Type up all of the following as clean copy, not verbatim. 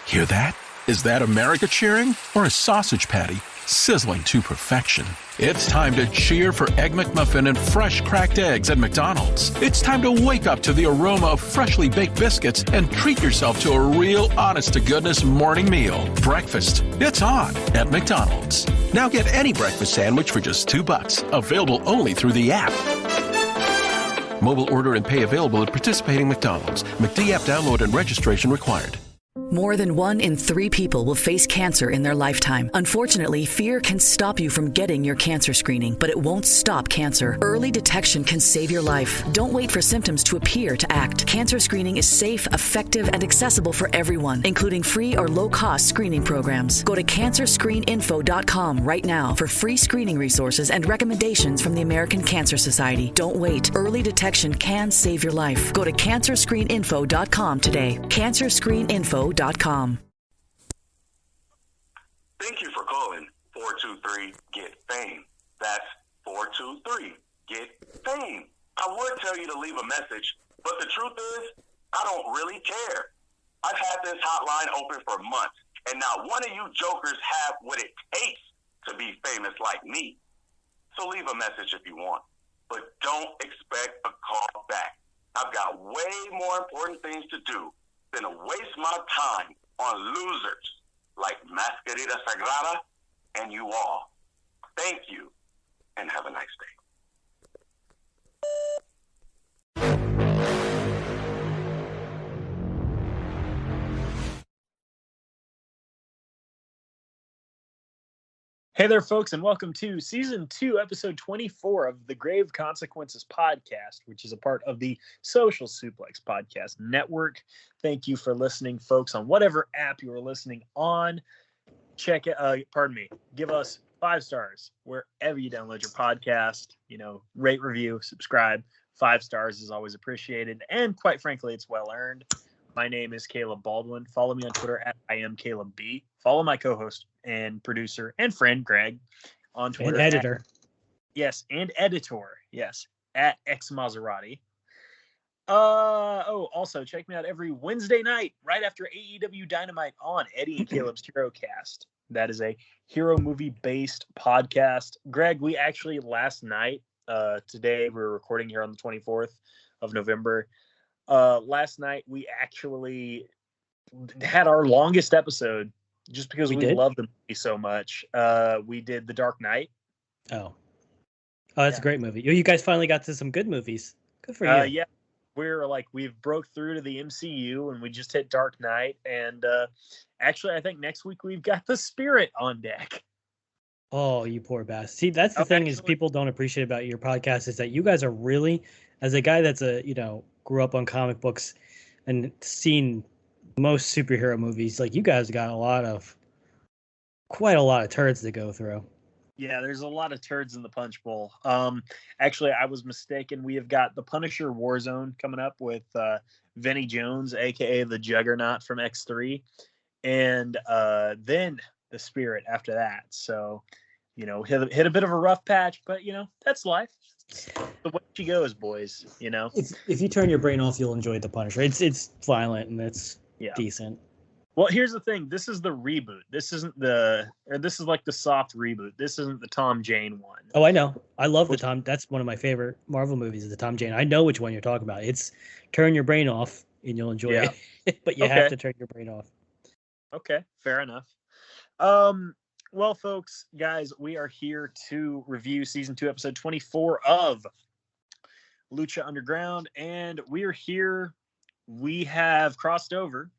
Hear that? Is that America cheering or a sausage patty sizzling to perfection? It's time to cheer for Egg McMuffin and fresh cracked eggs at McDonald's. It's time to wake up to the aroma of freshly baked biscuits and treat yourself to a real honest-to-goodness morning meal. Breakfast, it's on at McDonald's. Now get any breakfast sandwich for just $2. Available only through the app. Mobile order and pay available at participating McDonald's. McD app download and registration required. More than 1 in 3 people will face cancer in their lifetime. Unfortunately, fear can stop you from getting your cancer screening, but it won't stop cancer. Early detection can save your life. Don't wait for symptoms to appear to act. Cancer screening is safe, effective, and accessible for everyone, including free or low-cost screening programs. Go to cancerscreeninfo.com right now for free screening resources and recommendations from the American Cancer Society. Don't wait. Early detection can save your life. Go to cancerscreeninfo.com today. Cancerscreeninfo.com. Thank you for calling 423-GET-FAME. That's 423-GET-FAME. I would tell you to leave a message, but the truth is, I don't really care. I've had this hotline open for months, and not one of you jokers have what it takes to be famous like me. So leave a message if you want, but don't expect a call back. I've got way more important things to do than to waste my time on losers like Masquerita Sagrada and you all. Thank you, and have a nice day. Hey there, folks, and welcome to Season 2, Episode 24 of the Grave Consequences Podcast, which is a part of the Social Suplex Podcast Network. Thank you for listening, folks, on whatever app you are listening on. Check it, give us 5 stars wherever you download your podcast. Rate, review, subscribe. 5 stars is always appreciated, and quite frankly, it's well earned. My name is Caleb Baldwin. Follow me on Twitter at IamCalebB. Follow my co-host and producer and friend Greg on Twitter. And editor. And editor. Yes, at XMaserati. Also check me out every Wednesday night right after AEW Dynamite on Eddie and Caleb's Hero Cast. That is a hero movie-based podcast. Greg, we actually last night, today we're recording here on the 24th of November. Last night we actually had our longest episode just because we love the movie so much. We did The Dark Knight. Oh, that's a great movie. You guys finally got to some good movies. Good for you. Yeah, we've broke through to the MCU and we just hit Dark Knight. And actually, I think next week we've got The Spirit on deck. Oh, you poor bastard. See, that's the thing is people don't appreciate about your podcast is that you guys are really, as a guy that's grew up on comic books and seen most superhero movies, like you guys got quite a lot of turds to go through. Yeah, there's a lot of turds in the punch bowl. Actually, I was mistaken. We have got the Punisher Warzone coming up with Vinnie Jones, aka the Juggernaut from X3, and then The Spirit after that. So, hit a bit of a rough patch, but that's life. The way she goes, boys. If you turn your brain off, you'll enjoy The Punisher. It's violent and it's decent. Well, here's the thing. This is the reboot. This is like the soft reboot. This isn't the Tom Jane one. Oh, I know. I love the Tom. That's one of my favorite Marvel movies is the Tom Jane. I know which one you're talking about. It's turn your brain off and you'll enjoy it. But you have to turn your brain off. Okay, fair enough. Well, folks, guys, we are here to review Season 2, Episode 24 of Lucha Underground, and we're here. We have crossed over.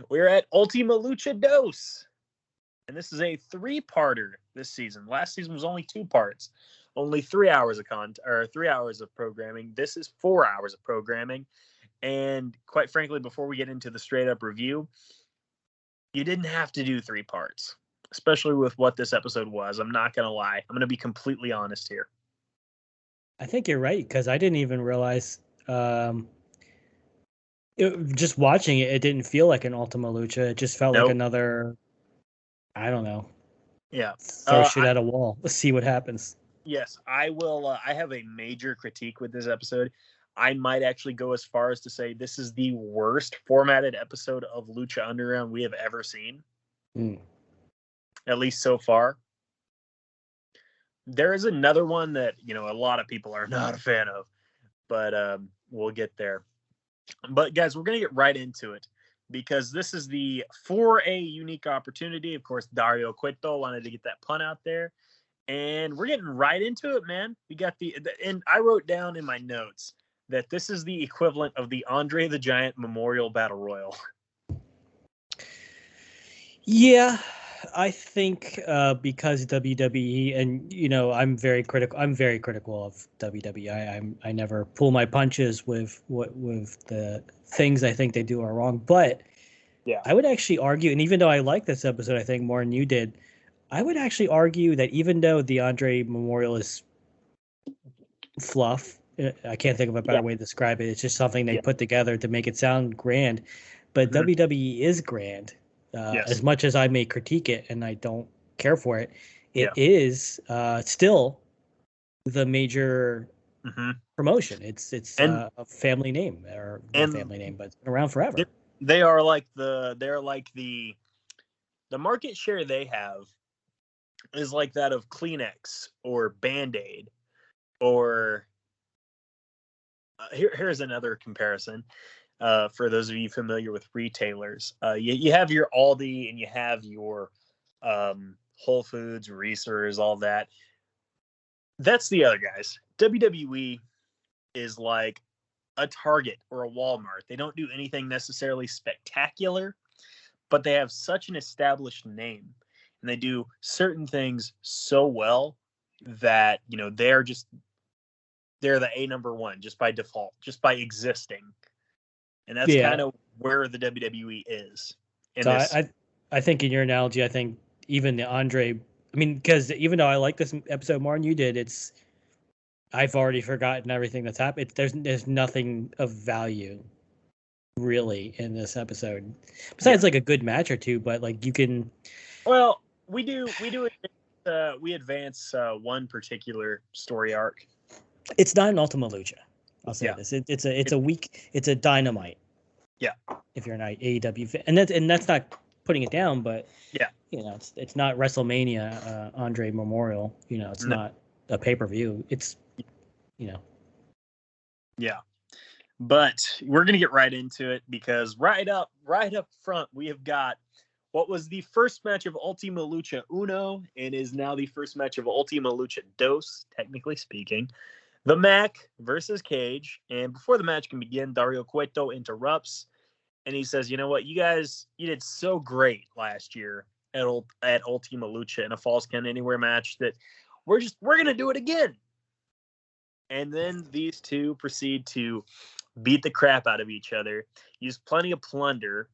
We're at Ultima Lucha Dos, and this is a 3-parter this season. Last season was only 2 parts, only 3 hours of 3 hours of programming. This is 4 hours of programming, and quite frankly, before we get into the straight-up review, you didn't have to do 3 parts. Especially with what this episode was. I'm not going to lie. I'm going to be completely honest here. I think you're right, because I didn't even realize, just watching it, it didn't feel like an Ultima Lucha. It just felt like another, I don't know. Yeah. Throw shit at a wall. Let's see what happens. Yes, I will. I have a major critique with this episode. I might actually go as far as to say this is the worst formatted episode of Lucha Underground we have ever seen. At least so far. There is another one that, a lot of people are not a fan of, but we'll get there. But guys, we're going to get right into it because this is for a unique opportunity. Of course, Dario Cueto wanted to get that pun out there, and we're getting right into it, man. We got and I wrote down in my notes that this is the equivalent of the Andre the Giant Memorial Battle Royal. Yeah, I think because WWE, and I'm very critical. I'm very critical of WWE. I never pull my punches with the things I think they do are wrong. But yeah, I would actually argue, and even though I like this episode, I think more than you did, I would actually argue that even though the Andre Memorial is fluff, I can't think of a better way to describe it. It's just something they put together to make it sound grand. But WWE is grand. As much as I may critique it and I don't care for it, it is still the major promotion. It's a family name, or not family name, but it's been around forever. They are like the market share they have is like that of Kleenex or Band-Aid, or here's another comparison. For those of you familiar with retailers, you have your Aldi and you have your Whole Foods, Reese's, all that. That's the other guys. WWE is like a Target or a Walmart. They don't do anything necessarily spectacular, but they have such an established name, and they do certain things so well that they're the number one just by default, just by existing. And that's kind of where the WWE is. I think in your analogy, I think even the Andre, because even though I like this episode more than you did, I've already forgotten everything that's happened. There's nothing of value really in this episode, besides like a good match or two. But like you can, well, we advance one particular story arc. It's not an Ultima Lucha. I'll say this. It's a Dynamite. Yeah. If you're an AEW fan, and that's not putting it down, but it's not WrestleMania Andre Memorial. It's not a pay-per-view. It's Yeah. But we're gonna get right into it because right up front we have got what was the first match of Ultima Lucha Uno and is now the first match of Ultima Lucha Dos, technically speaking. The Mac versus Cage. And before the match can begin, Dario Cueto interrupts and he says, you know what, you guys, you did so great last year at Ultima Lucha in a Falls Count Anywhere match that we're going to do it again. And then these two proceed to beat the crap out of each other, use plenty of plunder.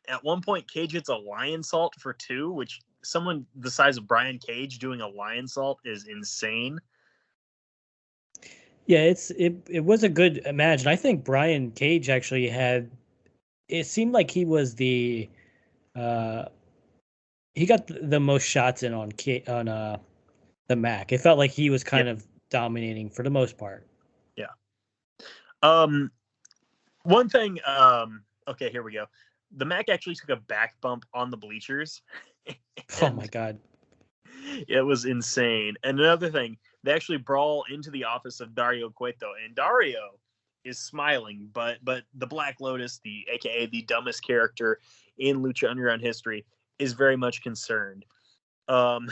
At one point, Cage hits a lion salt for 2, which someone the size of Brian Cage doing a lion salt is insane. Yeah, it was a good match. And I think Brian Cage actually it seemed like he was he got the most shots in on the Mac. It felt like he was kind of dominating for the most part. Yeah. One thing, okay, here we go. The Mac actually took a back bump on the bleachers. Oh my God. It was insane. And another thing, they actually brawl into the office of Dario Cueto, and Dario is smiling, but the Black Lotus, aka the dumbest character in Lucha Underground history, is very much concerned. Brian,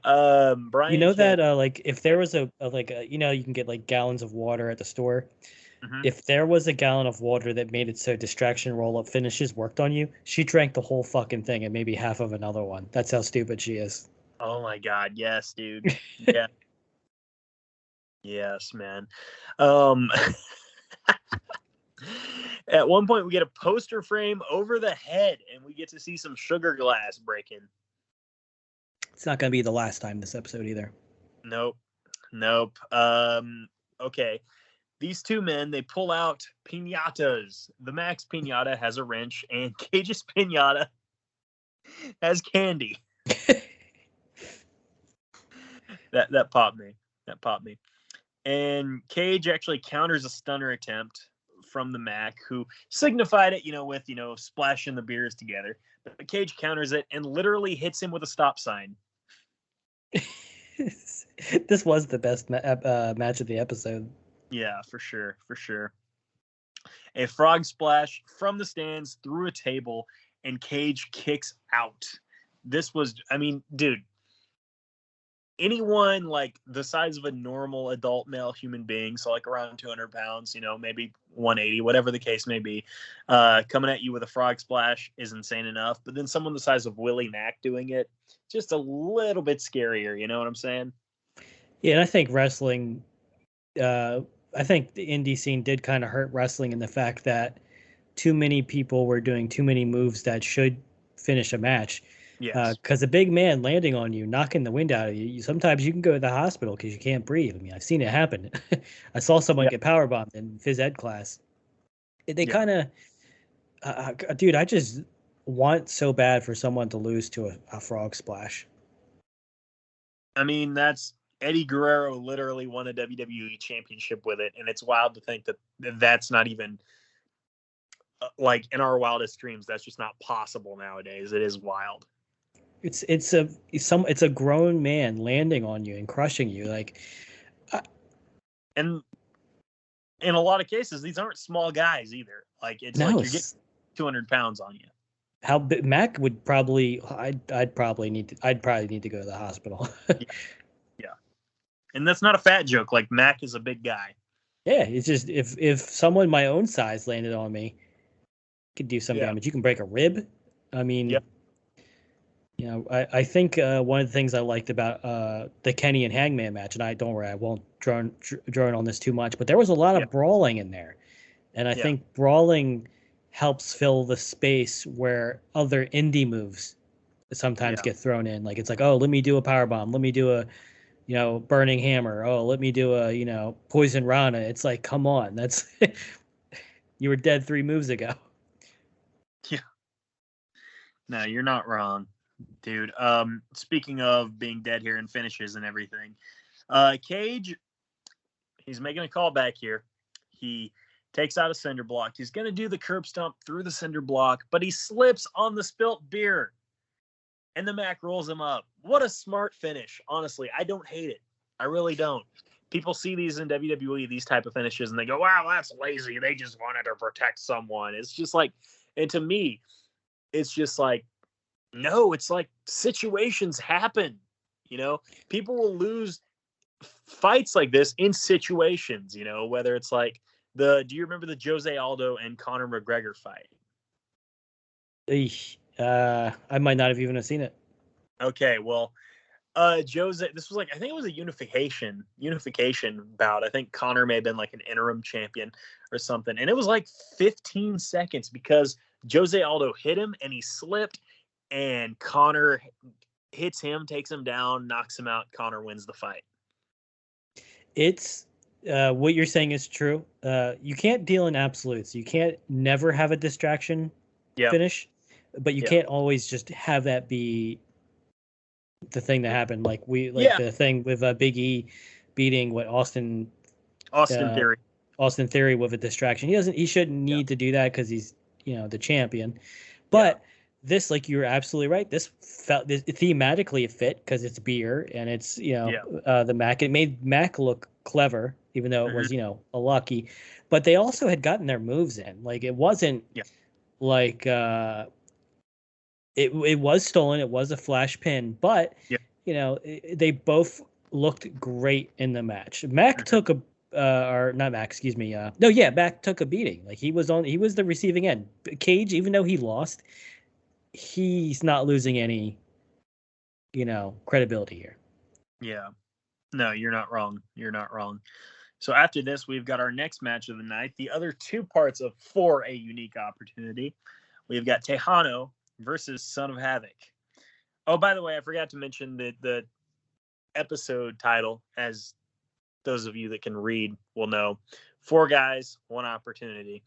that like if there was a you can get like gallons of water at the store. Mm-hmm. If there was a gallon of water that made it so distraction roll-up finishes worked on you, she drank the whole fucking thing and maybe half of another one. That's how stupid she is. Oh my God, yes, dude. Yeah. Yes, man. At one point, we get a poster frame over the head, and we get to see some sugar glass breaking. It's not going to be the last time this episode either. Nope. Okay. These two men, they pull out piñatas. The Max piñata has a wrench, and Cage's piñata has candy. That popped me. And Cage actually counters a stunner attempt from the Mac, who signified it, with, splashing the beers together. But Cage counters it and literally hits him with a stop sign. This was the best match of the episode. Yeah, for sure. A frog splash from the stands through a table, and Cage kicks out. This was, dude, anyone like the size of a normal adult male human being, so like around 200 pounds, maybe 180, whatever the case may be, coming at you with a frog splash is insane enough. But then someone the size of Willie Mack doing it, just a little bit scarier. You know what I'm saying? Yeah, and I think wrestling, I think the indie scene did kind of hurt wrestling in the fact that too many people were doing too many moves that should finish a match. Yes. Because a big man landing on you, knocking the wind out of you, sometimes you can go to the hospital because you can't breathe. I mean, I've seen it happen. I saw someone get powerbombed in phys ed class. They kind of, dude, I just want so bad for someone to lose to a frog splash. I mean, that's Eddie Guerrero literally won a WWE championship with it, and it's wild to think that that's not even like in our wildest dreams. That's just not possible nowadays. It is wild. It's a grown man landing on you and crushing you, and in a lot of cases, these aren't small guys either. Like it's like you're getting 200 pounds on you. How big Mac would probably? I'd probably need to go to the hospital. Yeah, and that's not a fat joke. Like Mac is a big guy. Yeah, it's just if someone my own size landed on me, could do some damage. You can break a rib. I mean, I think one of the things I liked about the Kenny and Hangman match, and I won't drone on this too much, but there was a lot of brawling in there, and I think brawling helps fill the space where other indie moves sometimes get thrown in. Like it's like, oh, let me do a powerbomb, let me do a burning hammer, oh, let me do a poison rana. It's like, come on, that's you were dead 3 moves ago. Yeah, no, you're not wrong, dude. Speaking of being dead here and finishes and everything, Cage, he's making a callback here. He takes out a cinder block. He's going to do the curb stomp through the cinder block, but he slips on the spilt beer, and the Mac rolls him up. What a smart finish. Honestly, I don't hate it. I really don't. People see these in WWE, these type of finishes, and they go, wow, that's lazy. They just wanted to protect someone. It's just like, and to me, it's just like, no, it's like situations happen. People will lose fights like this in situations, whether it's like do you remember the Jose Aldo and Conor McGregor fight? I might not have even seen it. Okay, well, Jose, this was like, I think it was a unification bout. I think Conor may have been like an interim champion or something. And it was like 15 seconds because Jose Aldo hit him and he slipped, and Conor hits him, takes him down, knocks him out. Conor wins the fight. It's what you're saying is true. You can't deal in absolutes. You can't never have a distraction finish, but you can't always just have that be the thing that happened. Like the thing with Big E beating Austin Theory. Austin Theory with a distraction. He shouldn't need to do that because he's the champion. But this, like, you're absolutely right. This thematically it fit because it's beer and it's the Mac. It made Mac look clever, even though it was a lucky. But they also had gotten their moves in. Like it wasn't like it was stolen. It was a flash pin, but they both looked great in the match. Mac took a or not Mac, excuse me. Mac took a beating. Like he was the receiving end. Cage, even though he lost, he's not losing any, credibility here. Yeah. No, you're not wrong. So after this, we've got our next match of the night. The other 2 parts of For a Unique Opportunity. We've got Tejano versus Son of Havoc. Oh, by the way, I forgot to mention the episode title, as those of you that can read will know. 4 guys, 1 opportunity.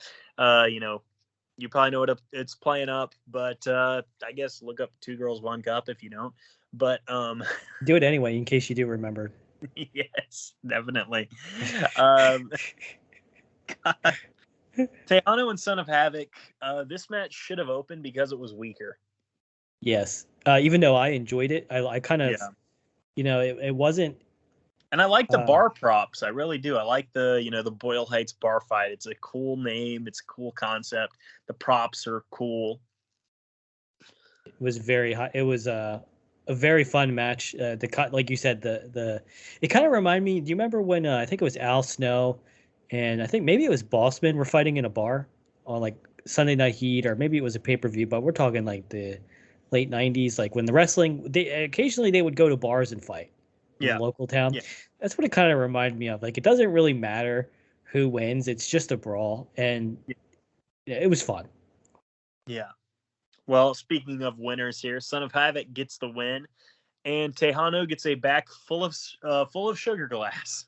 You probably know what it's playing up, but I guess look up 2 Girls, 1 Cup if you don't. But do it anyway in case you do remember. Yes, definitely. Tejano and Son of Havoc. This match should have opened because it was weaker. Yes. Even though I enjoyed it, I kind of, it wasn't. And I like the bar props. I really do. I like the Boyle Heights bar fight. It's a cool name. It's a cool concept. The props are cool. It was very high. It was a very fun match. Like you said, it kind of reminded me. Do you remember when I think it was Al Snow, and I think maybe it was Bossman were fighting in a bar on like Sunday Night Heat, or maybe it was a pay-per-view. But we're talking like the late '90s, like when the wrestling. Occasionally they would go to bars and fight. In the local town. Yeah. That's what it kind of reminded me of. Like, it doesn't really matter who wins. It's just a brawl. And it was fun. Yeah. Well, speaking of winners here, Son of Havoc gets the win, and Tejano gets a back full of sugar glass.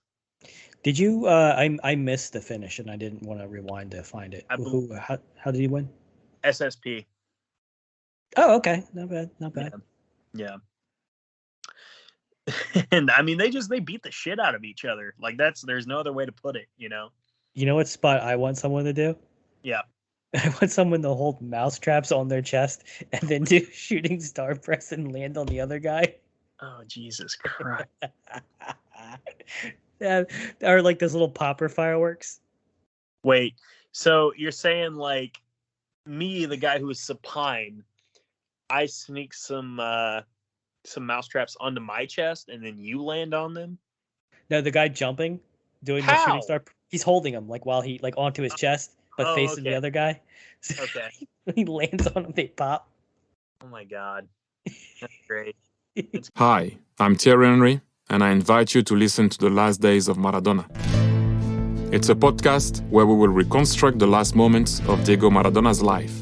Did you? I missed the finish, and I didn't want to rewind to find it. How did he win? SSP. Oh, okay. Not bad. Not bad. Yeah. And I mean, they beat the shit out of each other. Like there's no other way to put it, You know what spot I want someone to do? Yeah. I want someone to hold mouse traps on their chest and then do shooting star press and land on the other guy. Oh, Jesus Christ. Yeah, or like those little popper fireworks. Wait, so you're saying like me, the guy who is supine, I sneak some mousetraps onto my chest and then you land on them? No, the guy jumping, doing the shooting star, he's holding him like while he like onto his chest, but facing the other guy. So okay. He lands on him, they pop. Oh my God. That's great. Hi, I'm Thierry Henry, and I invite you to listen to The Last Days of Maradona. It's a podcast where we will reconstruct the last moments of Diego Maradona's life.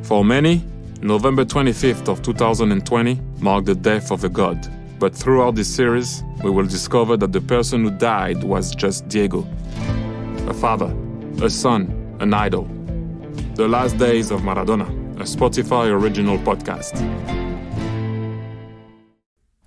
For many, November 25th of 2020 marked the death of a god. But throughout this series, we will discover that the person who died was just Diego. A father, a son, an idol. The Last Days of Maradona, a Spotify original podcast.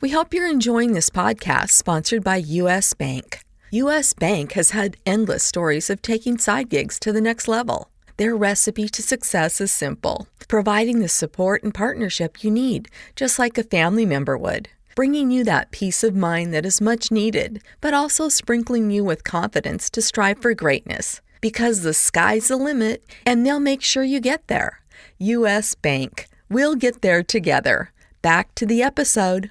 We hope you're enjoying this podcast sponsored by U.S. Bank. U.S. Bank has had endless stories of taking side gigs to the next level. Their recipe to success is simple, providing the support and partnership you need, just like a family member would. Bringing you that peace of mind that is much needed, but also sprinkling you with confidence to strive for greatness. Because the sky's the limit, and they'll make sure you get there. U.S. Bank. We'll get there together. Back to the episode.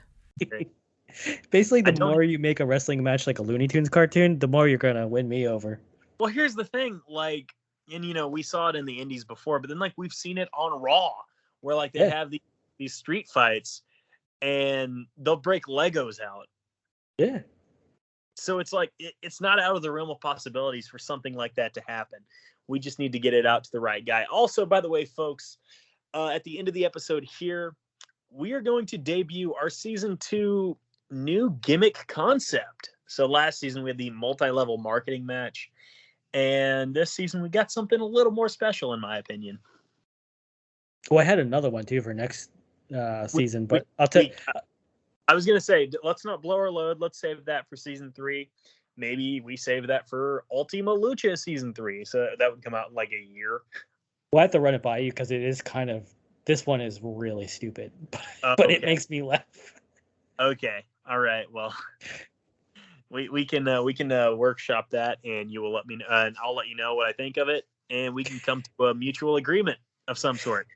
Basically, the more you make a wrestling match like a Looney Tunes cartoon, the more you're going to win me over. Well, here's the thing, like, and we saw it in the indies before, but then like we've seen it on Raw where like they have these street fights and they'll break Legos out. Yeah. So it's like it's not out of the realm of possibilities for something like that to happen. We just need to get it out to the right guy. Also, by the way, folks, at the end of the episode here, we are going to debut our season 2 new gimmick concept. So last season we had the multi-level marketing match. And this season, we got something a little more special, in my opinion. Well, I had another one, too, for next season. But I'll tell you. I was going to say, let's not blow our load. Let's save that for season 3. Maybe we save that for Ultima Lucha season 3. So that would come out in like a year. We'll have to run it by you because it is kind of... This one is really stupid. But it makes me laugh. Okay. All right. Well... We can workshop that, and you will let me know, and I'll let you know what I think of it, and we can come to a mutual agreement of some sort.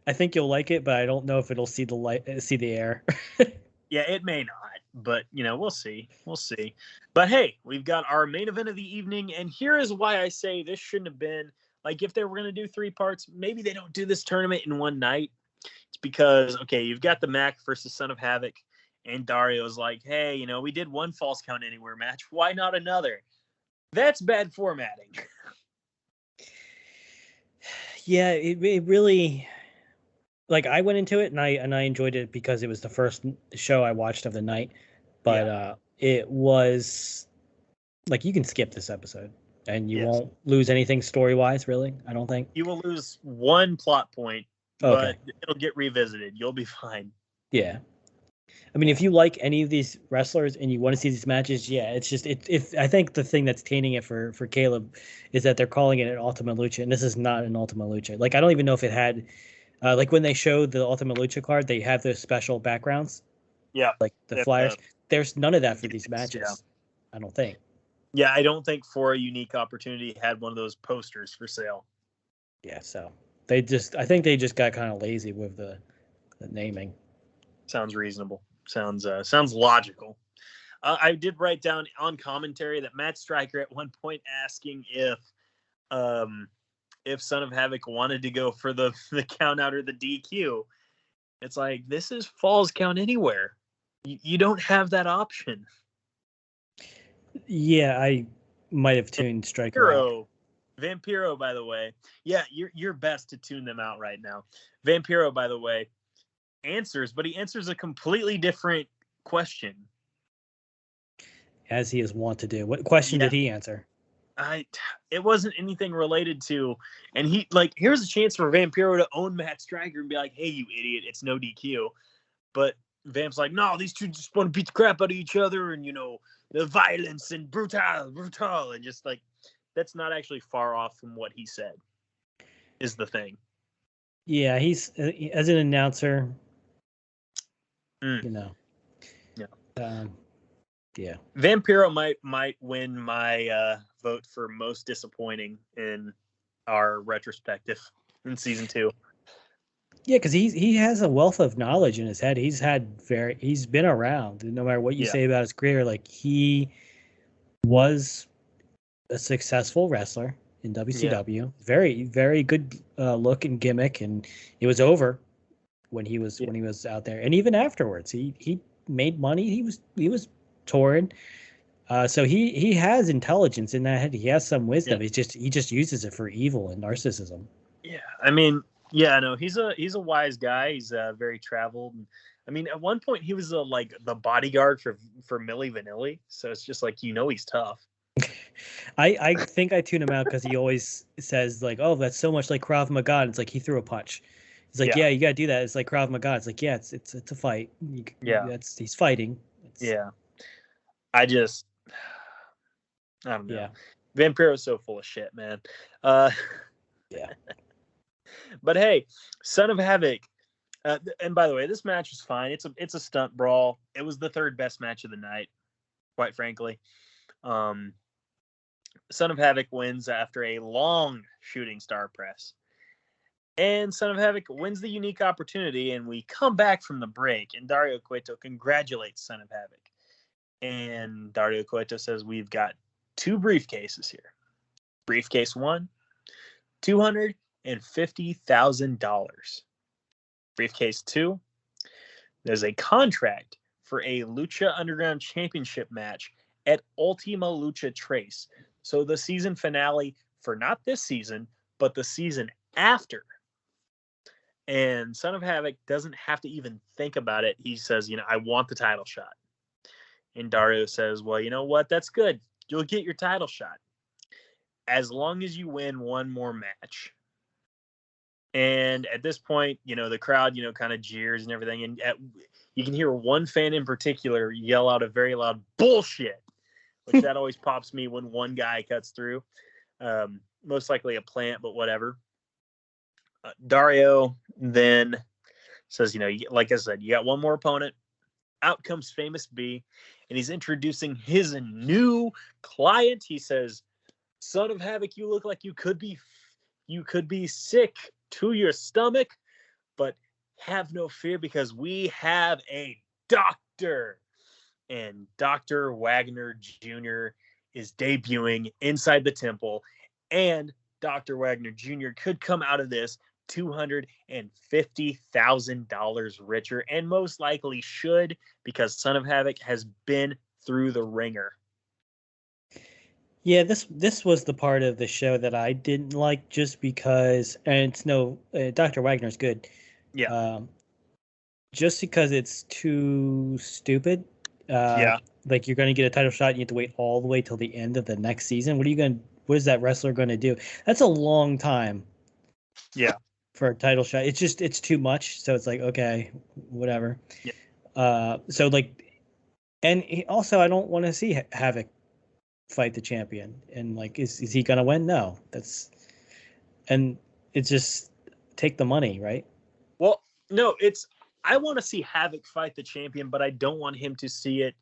I think you'll like it, but I don't know if it'll see the air. Yeah, it may not, but we'll see. We'll see. But hey, we've got our main event of the evening, and here is why I say this shouldn't have been like if they were going to do 3 parts. Maybe they don't do this tournament in one night. It's because you've got the Mac versus Son of Havoc. And Dario's like, hey, we did one Falls Count Anywhere match. Why not another? That's bad formatting. Yeah, it really... Like, I went into it, and I enjoyed it because it was the first show I watched of the night. But it was... Like, you can skip this episode, and you won't lose anything story-wise, really, I don't think. You will lose one plot point, but it'll get revisited. You'll be fine. Yeah. I mean, if you like any of these wrestlers and you want to see these matches, yeah, it's just if I think the thing that's tainting it for Caleb is that they're calling it an Ultima Lucha, and this is not an Ultima Lucha. Like, I don't even know if it had, like when they showed the Ultima Lucha card, they have those special backgrounds. Yeah, like the flyers. There's none of that for these matches. Yeah. I don't think. Yeah, I don't think For a Unique Opportunity had one of those posters for sale. Yeah, so I think they just got kind of lazy with the naming. Sounds reasonable. Sounds logical. I did write down on commentary that Matt Stryker at one point asking if Son of Havoc wanted to go for the count out or the DQ. It's like, this is Falls Count Anywhere. You don't have that option. Yeah, I might have tuned Stryker out. Vampiro, by the way. Yeah, you're best to tune them out right now. Vampiro, by the way, answers, but he answers a completely different question. As he is wont to do. What question did he answer? It wasn't anything related to, and he, like, here's a chance for Vampiro to own Matt Stryker and be like, hey, you idiot, it's no DQ. But Vamp's like, no, these two just want to beat the crap out of each other, and, you know, the violence and brutal, and just like, that's not actually far off from what he said, is the thing. Yeah, he's, as an announcer, you know. Yeah. Yeah. Vampiro might win my vote for most disappointing in our retrospective in season 2. Yeah, because he has a wealth of knowledge in his head. He's been around. No matter what you say about his career, like, he was a successful wrestler in WCW. Yeah. Very, very good look and gimmick, and it was over when he was out there, and even afterwards, he made money. He was touring. So he has intelligence in that head. He has some wisdom. Yeah. He just uses it for evil and narcissism. Yeah, I mean, yeah, no, he's a wise guy. He's very traveled. I mean, at one point he was like the bodyguard for Milli Vanilli. So it's just like, you know, he's tough. I think I tune him out because he always says like, oh, that's so much like Krav Maga. And it's like he threw a punch. He's like, yeah, you gotta do that. It's like Krav Maga. It's like, yeah, it's a fight. He's fighting. I don't know. Yeah. Vampiro's so full of shit, man. Yeah. But hey, Son of Havoc. And by the way, this match was fine. It's a stunt brawl. It was the third best match of the night, quite frankly. Son of Havoc wins after a long shooting star press. And Son of Havoc wins the unique opportunity, and we come back from the break, and Dario Cueto congratulates Son of Havoc. And Dario Cueto says, we've got 2 briefcases here. Briefcase 1, $250,000. Briefcase 2, there's a contract for a Lucha Underground Championship match at Ultima Lucha Trace. So the season finale for not this season, but the season after. And Son of Havoc doesn't have to even think about it. He says, I want the title shot. And Dario says, well, you know what? That's good. You'll get your title shot as long as you win one more match. And at this point, the crowd, kind of jeers and everything. And you can hear one fan in particular yell out a very loud bullshit, which that always pops me when one guy cuts through. Most likely a plant, but whatever. Dario then says, like I said, you got one more opponent. Out comes Famous B, and he's introducing his new client. He says, Son of Havoc, you look like you could be sick to your stomach, but have no fear because we have a doctor. And Dr. Wagner Jr. is debuting inside the temple, and Dr. Wagner Jr. could come out of this $250,000 richer, and most likely should, because Son of Havoc has been through the ringer. Yeah, this was the part of the show that I didn't like, just because, and it's Dr. Wagner's good. Yeah. Just because it's too stupid. Like, you're going to get a title shot and you have to wait all the way till the end of the next season. What is that wrestler going to do? That's a long time. Yeah. For a title shot. It's too much. So it's like, okay, whatever. Yeah. So like, and also I don't want to see Havoc fight the champion. And like, is he gonna win? No, and it's just take the money, right? Well, no, I want to see Havoc fight the champion, but I don't want him to see it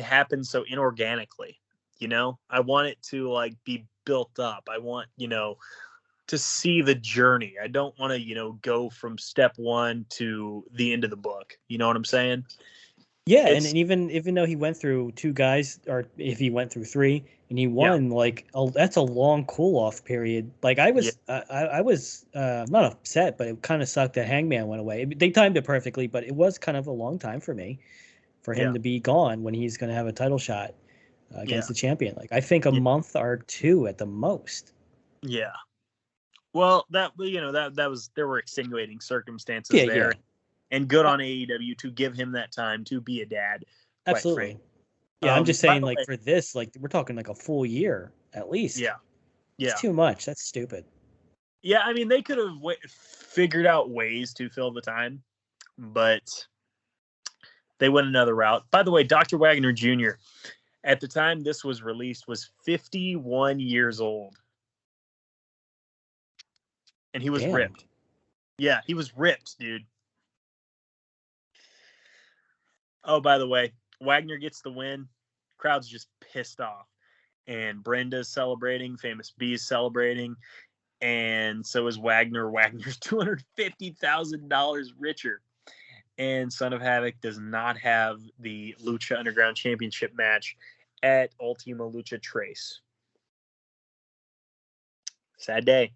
happen so inorganically. I want it to like be built up. I want, to see the journey. I don't want to, go from step one to the end of the book. You know what I'm saying? Yeah, and even though he went through 2 guys, or if he went through 3 and he won, that's a long cool off period. Like I was not upset, but it kind of sucked that Hangman went away. They timed it perfectly, but it was kind of a long time for him to be gone when he's going to have a title shot against the champion. Like I think a month or 2 at the most. Yeah. Well, there were extenuating circumstances there. Yeah. And good on AEW to give him that time to be a dad. Absolutely. Yeah, I'm just saying, like, for this, like, we're talking like a full year at least. Yeah. It's too much. That's stupid. Yeah, I mean, they could have figured out ways to fill the time, but they went another route. By the way, Dr. Wagner Jr., at the time this was released, was 51 years old. And he was ripped. Yeah, he was ripped, dude. Oh, by the way, Wagner gets the win. Crowd's just pissed off. And Brenda's celebrating. Famous B's celebrating. And so is Wagner. Wagner's $250,000 richer. And Son of Havoc does not have the Lucha Underground Championship match at Ultima Lucha Trace. Sad day.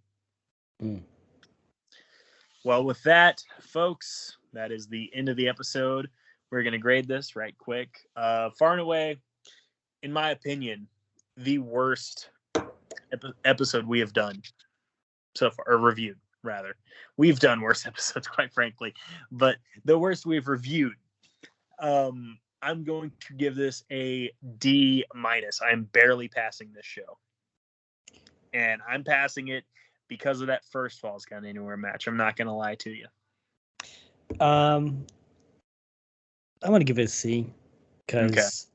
Well, with that, folks, that is the end of the episode. We're going to grade this right quick. Far and away, in my opinion, the worst episode we have done so far, or reviewed, rather. We've done worse episodes, quite frankly, but the worst we've reviewed. I'm going to give this a D-. I'm barely passing this show. And I'm passing it because of that first Falls Count Anywhere match. I'm not going to lie to you. I'm gonna give it a C because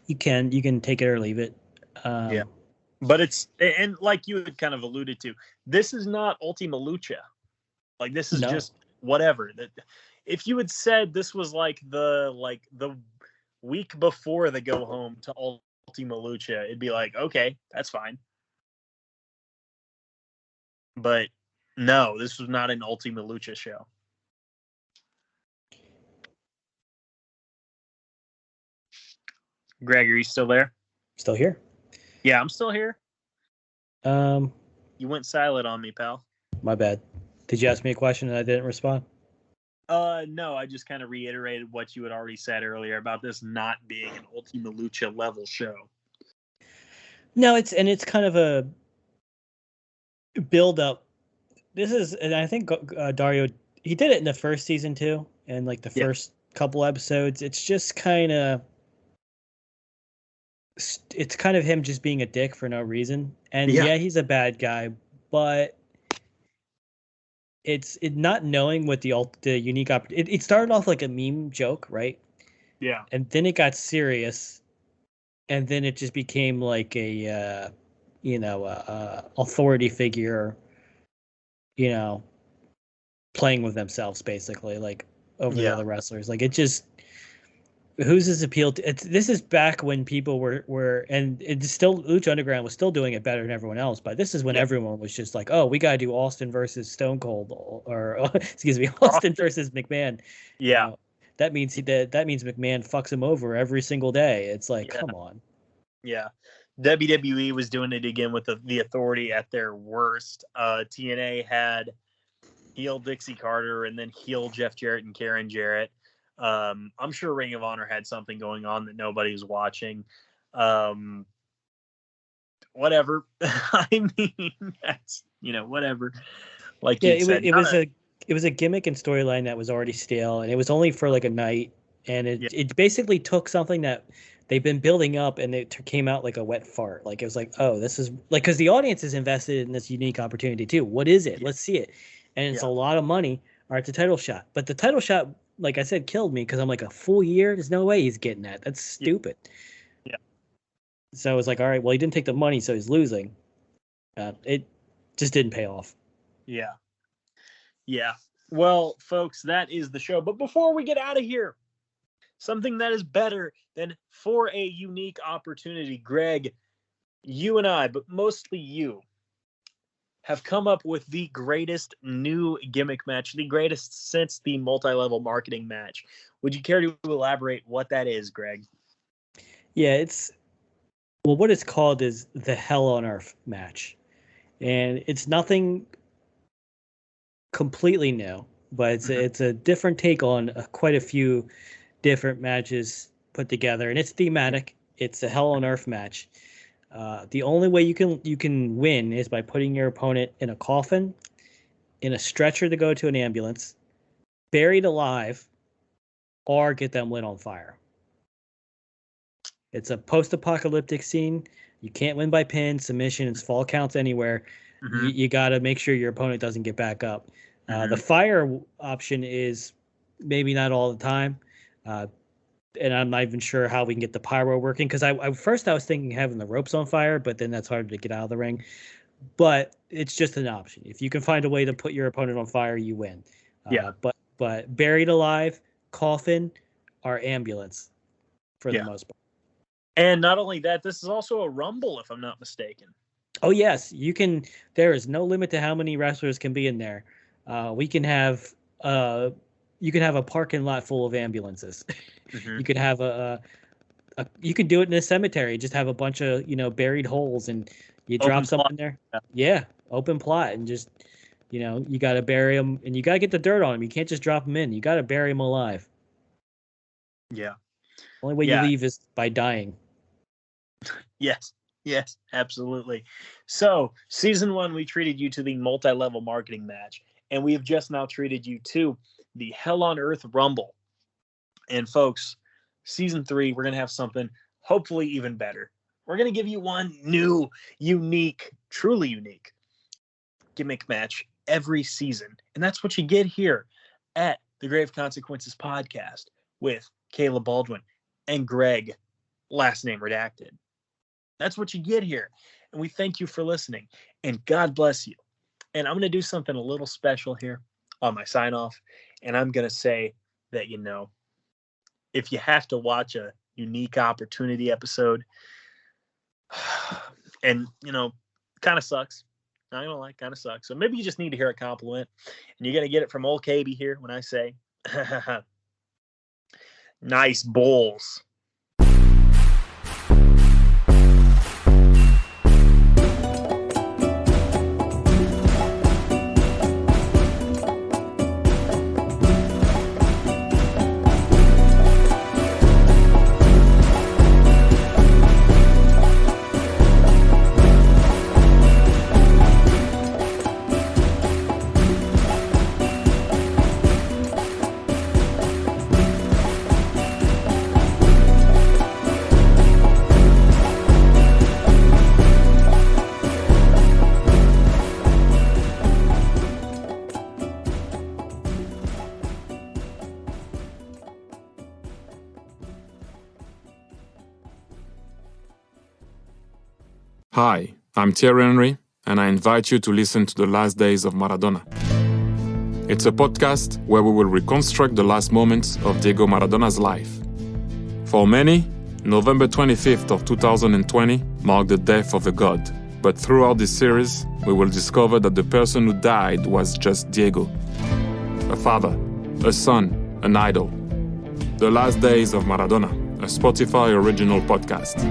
you can take it or leave it. Yeah, but and like you had kind of alluded to, this is not Ultima Lucha. Like this is just whatever. That if you had said this was like the week before the go home to Ultima Lucha, it'd be like, okay, that's fine. But no, this was not an Ultima Lucha show. Greg, are you still there? Still here? Yeah, I'm still here. You went silent on me, pal. My bad. Did you ask me a question and I didn't respond? No, I just kind of reiterated what you had already said earlier about this not being an Ultima Lucha level show. No, it's kind of a build up. And I think Dario, he did it in the first season too, and like the first couple episodes. It's just kind of him just being a dick for no reason. And he's a bad guy, but it's not knowing what the unique opportunity. It started off like a meme joke, right? Yeah. And then it got serious, and then it just became like a authority figure, playing with themselves basically, like over the other wrestlers. Like it just, who's his appeal to? This is back when people were, and it's still, Lucha Underground was still doing it better than everyone else. But this is when everyone was just like, oh, we gotta do Austin versus Stone Cold, or excuse me, Austin versus McMahon. Yeah, that means McMahon fucks him over every single day. It's like, come on. Yeah, WWE was doing it again with the Authority at their worst. TNA had heel Dixie Carter and then heel Jeff Jarrett and Karen Jarrett. I'm sure Ring of Honor had something going on that nobody was watching. Whatever. I mean, that's, whatever. Like you said, it was a gimmick and storyline that was already stale, and it was only for like a night, and it basically took something that they've been building up, and it came out like a wet fart. Like it was like, oh, this is like, because the audience is invested in this unique opportunity too. What is it? Let's see it. And it's a lot of money. All right, it's a title shot, but the title shot like I said, killed me because I'm like, a full year? There's no way he's getting that. That's stupid. Yeah. So I was like, all right, well, he didn't take the money, so he's losing. It just didn't pay off. Yeah. Yeah. Well, folks, that is the show. But before we get out of here, something that is better than For a Unique Opportunity. Greg, you and I, but mostly you, have come up with the greatest new gimmick match, the greatest since the multi-level marketing match. Would you care to elaborate what that is, Greg? Yeah, what it's called is the Hell on Earth match. And it's nothing completely new, but it's a different take on quite a few different matches put together, and it's thematic. It's a Hell on Earth match. The only way you can win is by putting your opponent in a coffin, in a stretcher to go to an ambulance, buried alive, or get them lit on fire. It's a post-apocalyptic scene. You can't win by pin, submission, it's fall counts anywhere. You got to make sure your opponent doesn't get back up. The fire option is maybe not all the time. And I'm not even sure how we can get the pyro working, because I was thinking having the ropes on fire, but then that's harder to get out of the ring. But it's just an option. If you can find a way to put your opponent on fire, you win. But buried alive, coffin, or ambulance for the most part. And not only that, this is also a rumble, if I'm not mistaken. Oh yes, you can. There is no limit to how many wrestlers can be in there. We can have you can have a parking lot full of ambulances. You could have you could do it in a cemetery. Just have a bunch of buried holes, and you drop something there. Yeah, open plot, and just you got to bury them, and you got to get the dirt on them. You can't just drop them in. You got to bury them alive. Yeah. Only way you leave is by dying. Yes, absolutely. So, season 1, we treated you to the multi-level marketing match, and we have just now treated you to the Hell on Earth Rumble. And folks, season 3, we're going to have something hopefully even better. We're going to give you one new, unique, truly unique gimmick match every season. And that's what you get here at the Grave Consequences podcast with Caleb Baldwin and Greg, last name redacted. That's what you get here. And we thank you for listening. And God bless you. And I'm going to do something a little special here on my sign off. And I'm going to say that, if you have to watch a unique opportunity episode, and, kind of sucks. Not going to lie, kind of sucks. So maybe you just need to hear a compliment. And you're going to get it from old KB here when I say, nice balls. Hi, I'm Thierry Henry, and I invite you to listen to The Last Days of Maradona. It's a podcast where we will reconstruct the last moments of Diego Maradona's life. For many, November 25th of 2020 marked the death of a god. But throughout this series, we will discover that the person who died was just Diego. A father, a son, an idol. The Last Days of Maradona, a Spotify original podcast.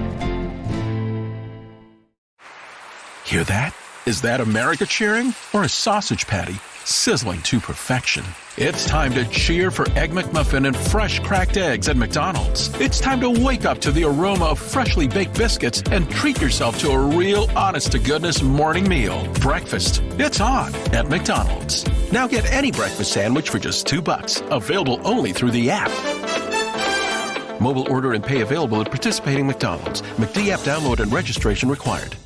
Hear that? Is that America cheering or a sausage patty sizzling to perfection? It's time to cheer for Egg McMuffin and fresh cracked eggs at McDonald's. It's time to wake up to the aroma of freshly baked biscuits and treat yourself to a real honest-to-goodness morning meal. Breakfast, it's on at McDonald's. Now get any breakfast sandwich for just $2. Available only through the app. Mobile order and pay available at participating McDonald's. McD app download and registration required.